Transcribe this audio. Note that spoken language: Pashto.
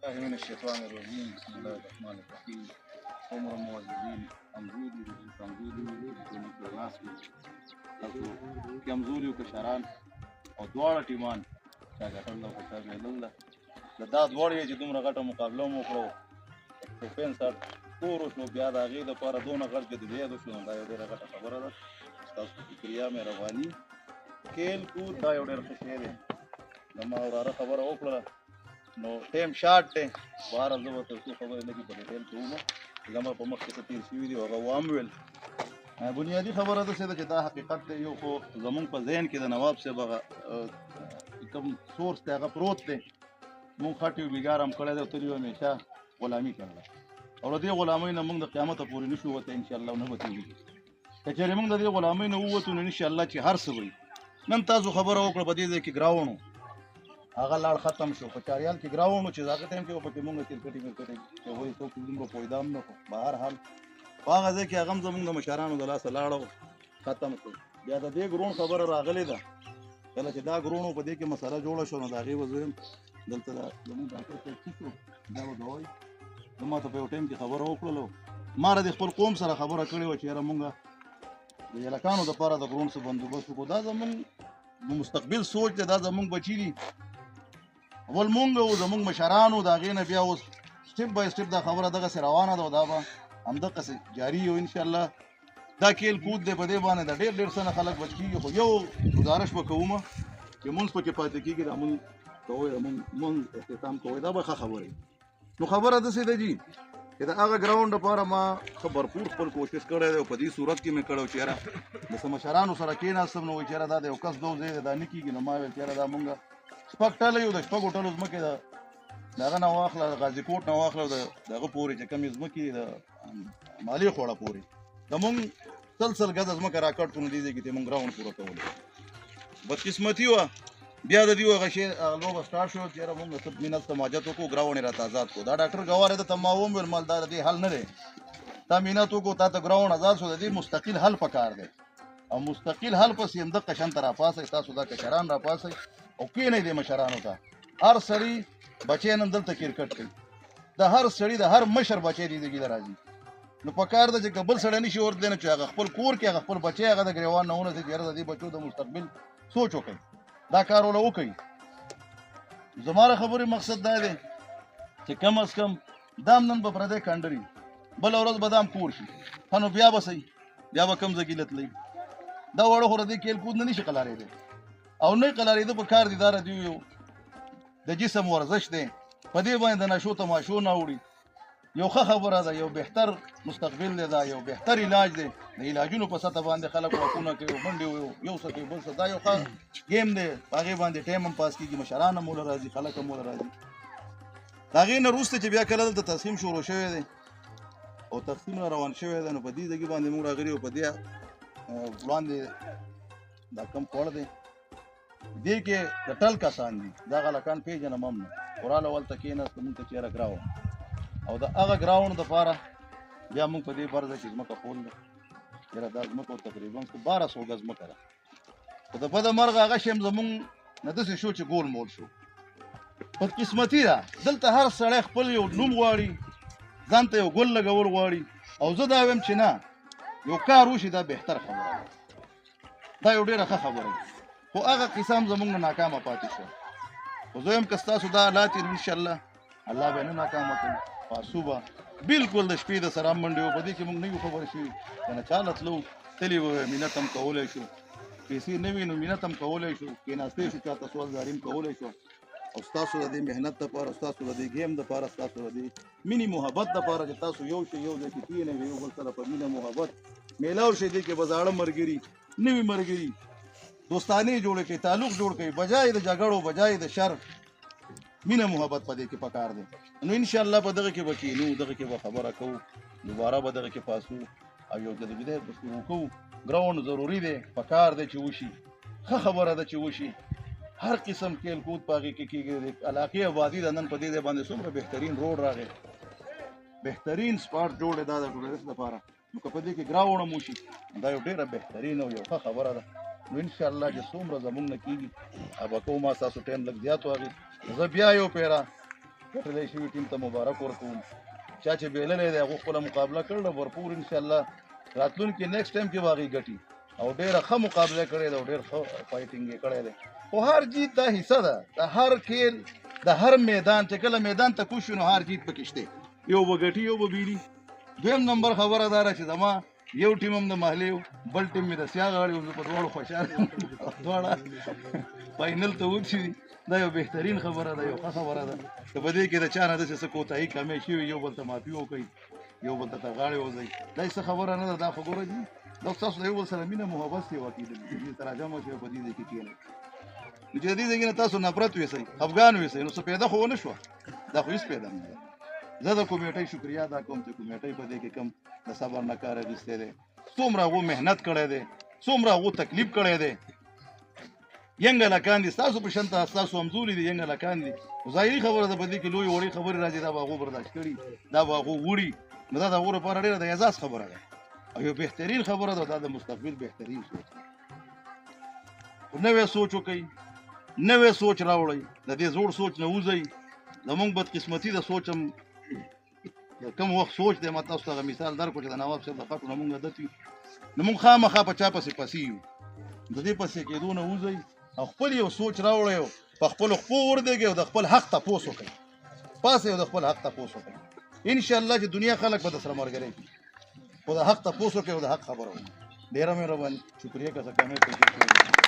الله من الشيطان الرجيم بسم الله الرحمن الرحيم عمر موظفين کمزوري د ناس تاسو کمزوري او کشران او دواړه ټیمان چا ګټل او چا ګټل دا دواړه چې دومره غټه مقابله مو وکړو سپین سر پورو شو بیا د هغې دپاره دونه غټ جدوجهد وشو نو دا یو ډېره غټه خبره ده ستاسو فکریا مهرباني کیل کود دا یو ډېر ښه شی دی زما وراره خبره وکړله نو ټایم شارټ دی بهر زه به تر څو خبرې لږې په ډیټیل کې ومه زما په مخکې څه تېر شوي دي هغه وام ویل بنیادي خبره داسې ده چې دا حقیقت دی یو خو زمونږ په ذهن کې د نواب صاحب هغه کوم سورس دی هغه پروت دی مونږ خټ یو بېګار هم کړی دی او تل یو همیشه غلامي کړله او له دې غلامۍ نه مونږ د قیامته پورې نه شو وتی انشاءالله او نه به تېږي که چېرې مونږ د دې غلامۍ نه ووتو نو انشاءالله چې هر څه وي نن تاسو خبره وکړه په دې ځای کې ګراوڼ و هغه لاړ ختم شو په چاریال کې ګراوڼ و چې هغه ټایم کې به پکې مونږ کرکټي هغوی څوک دومره پوهېده هم نه خو په هر حال په هغه ځای کې هغه هم زمونږ د مشرانو د لاسه لاړه ختم شو بیا د دې ګروڼ خبره راغلې ده کله چې دا ګروڼ په دې کې مسله جوړه شوه نو د هغې به زه یم دلته زمونږ ډاکټر صاحب څه شو دا به دوایي زه ما ته په یو ټایم کې خبره وکړله ما د خپل قوم سره خبره کړې وه چې یاره مونږ د یلکانو دپاره د ګروڼ څه بندوبست وکړو دا زمونږ د مستقبل سوچ دی دا زمونږ بچي دي اول مونږ او زمونږ مشرانو د هغې نه بیا اوس سټپ بای سټپ دا خبره دغسې روانه ده او دا به همدغسې جاري یو انشاءالله دا کیل کود دی په دې باندې د ډېر ډېر څه نه خلک بچ کېږي خو یو ګزارش به کومه چې مونځ پکې پاتې کېږي دا مونځ کوئ د مونځ اختتام کوئ دا به ښه خبره وي نو خبره داسې ده جي چې د هغه ګراونډ لپاره ما ښه بھرپور خپل کوشش کړی دی او په دې صورت کې مې کړی چې یاره د څه مشرانو سره کېناستم نو وایي چې یاره دا د یو کس دو ځای دی دا نه کېږي نو ما ویل چې یاره دا مونږ شپږ ټله یو د شپږو ټلو ځمکې د هغه نه واخله د غازي کوټ نه واخله د هغه پورې چې کومې ځمکې د مالي خوړه پورې د مونږ سل ګزه ځمکه راکټ کړو نو دې ځای کې مونږ ګراونډ پوره کولی بدقسمتي وه بیا د دې هغه شی لوبه سټارټ شو چې یاره مونږ څه مینت ته ماجت وکړو ګراونډ یې راته آزاد کړو دا ډاکټر ګوار دی ته ما وویل مال دا د دې حل نه دی تا مینت وکړو تا ته ګراونډ آزاد شو د دې مستقل حل پکار دی او مستقل حل پسې همدغه شانته راپاڅئ تاسو دا کشران راپاڅئ او کېنئ دې مشرانو ته هر سړي بچی نن دلته کرکټ کوي د هر سړي د هر مشر بچی دې ځای ته راځي نو پکار ده چې که بل سړی نشي ورتلی نو چې هغه خپل کور کې هغه خپل بچی هغه د ګریوان نه ونیسي چې یاره د دې بچو د مستقبل سوچ وکړي دا کار وله وکړي زما د خبرې مقصد دا دی چې کم از کم دا هم نن به پردی کنډري بله ورځ به دا هم کور شي ښه نو بیا به صحیح بیا به کم ځای کې لتلی دا وړه خو د دې کیل کود نه نشي قلارېدی او نه قلارېده په کار دي دا د یو د جسم ورزش دی په دې باندې د نشو تماشو نه وړي یو ښه خبره ده یو بهتر مستقبل دی دا یو بهتر علاج دی د علاجونو په سطح باندې خلک واکونه کوي منډې یو څه کوي بل څه دا یو ښه ګیم دی په هغې باندې ټایم هم پاس کېږي مشران هم موله راځي خلک هم موله راځي د هغې نه وروسته چې بیا کله دلته تقسیم شروع شوی دی او تقسیم را روان شوی دی نو په دې ځای باندې موږ راغلي او په دې وړاندې دا کم خوړ دی دې کې د ټل کسان دي دا هلکان پېژنم هم نه وراله ولته کېناست مونږ ته چې یاره ګراوڼ او د هغه ګراوڼ دپاره بیا مونږ په دې برځه کې ځمکه خول ده یاره دا ځمکه تقریبا 1200 ګز ځمکه ده خو د بده مرغه هغه شی هم زمونږ نه داسې شو چې ګول مول شو بدقسمتي ده دلته هر سړی خپل یو نوم غواړي ځان ته یو ګل لګول غواړي او زه دا وایم چې نه یو کار وشي دا بهتر خبره ده دا یو ډېره ښه خبره ده خو هغه قسم زمونږ نه ناکامه پاتې شو خو زه یم که ستاسو دا حالات یې انشاءالله الله به نه ناکامه کوي پاسو به بلکل د شپې د سره منډې و په دې کې مونږ نه یو خبره شوي که نه چا له تلو تلي به مینت هم کولی شو پیسې نه وي نو مینت هم کولی شو کېناستی شو چاته سوالداري هم کولی شو او ستاسو د دې محنت دپاره ستاسو د دې ګیم دپاره ستاسو د دې مینې محبت دپاره چې تاسو یو شئ یو ځای کې کښېنئ یو بل سره په مینه محبت میلاو شئ دې کې به زاړه ملګري نوي ملګري دوستانې جوړې کړئ تعلق جوړ کړئ بجای د جګړو بجای د شر مینه محبت په دې کې پکار دی نو انشاءالله په دغه کې به کښېنو دغه کې به خبره کوو دوباره به دغه کې پاسو او یو جدوجہد به شروع کوو ګراونډ ضروري دی پکار دی چې وشي ښه خبره ده چې وشي هر قسم کیل کود په هغې کې کېږي د علاقې آبادي ده نن په دې ځای باندې څومره بهترین روډ راغی بهترین سپاټ جوړ دی دا د ټوریست لپاره نو که په دې کې ګراونډ هم وشي دا یو ډېره بهترین او یو ښه خبره ده نو انشاءالله چې څومره زمونږ نه کېږي به کوم ستاسو ټایم لږ زیات واغی زه بیا یو پیره ګټلی شوي ټیم ته مبارک ورکوم. چا چې بېللی دی هغو خپله مقابله کړله ورپور انشاءالله راتلونکي نیکسټ ټایم کې به هغې ګټي او ډېره ښه مقابله کړې ده او ډېر ښه فایټینګ یې کړی دی. خو هر جیت دا حصه ده د هر کیل د هر میدان چې کله میدان ته کوز شو نو هر جیت پکې شته، یو به ګټي یو به بیري. دویم نمبر خبره دا ده چې زما یو ټیم هم د محلې و بل ټیم مې د سیا غاړې و، زه په دواړو خوشحاله یم. دواړه فاینل ته وڅي دا یو بهترین خبره ده، یو ښه خبره ده که په دې کې د چا نه داسې څه کوتاهي کمی شوي یو بل ته معافي وکړي یو بل ته تر غاړې وځئ، دا څه خبره نه ده. دا خو ګوره دي دا ستاسو د یو بل سره مینه محبت دی واقعي دې سره جمع شوی په دې ځای کې کښېنئ. نو چې د دې ځای کې نه تاسو نفرت ویسئ افغان ویسئ نو څه پیدا خو ونه شوه، دا خو هېڅ پیدا نه ده. زه د کمیټۍ شکریا ادا کوم چې کمیټۍ په دې کې کم د صبر نه کار اخیستی دی، څومره هغو محنت کړی دی، څومره هغو تکلیف کړی دی. ینګ هلکان دي ستاسو په شان ته ستاسو همزولي دي ینګ هلکان دي. ظاهري خبره ده په دې کې لویې وړې خبرې راځي دا به هغو برداشت کړي دا به هغو وړي نو دا د هغو لپاره ډېره د اعزاز خبره ده او یو بهترین خبره ده. دا د مستقبل بهترین سوچ ده. نوی سوچ وکئ، نوی سوچ راوړئ، د دې زوړ سوچ نه وځئ. زمونږ بدقسمتي د سوچ هم کوم وخت سوچ دی ما تاسو ته مثال درکړو چې د نواب صاحب د خټو نه مونږ عادت وي نو مونږ خامخا په چا پسې پسې یو. د دې پسې کېدو نه وځئ او خپل یو سوچ راوړئ او په خپلو خپو وردېږئ او د خپل حق تپوس وکړئ، پاسئ او د خپل حق تپوس وکړئ. انشاءالله چې دنیا خلک به درسره ملګری کړي خو د حق تپوس وکړئ او د حق خبره وکړئ. ډېره مهرباني، شکریه که څه کمی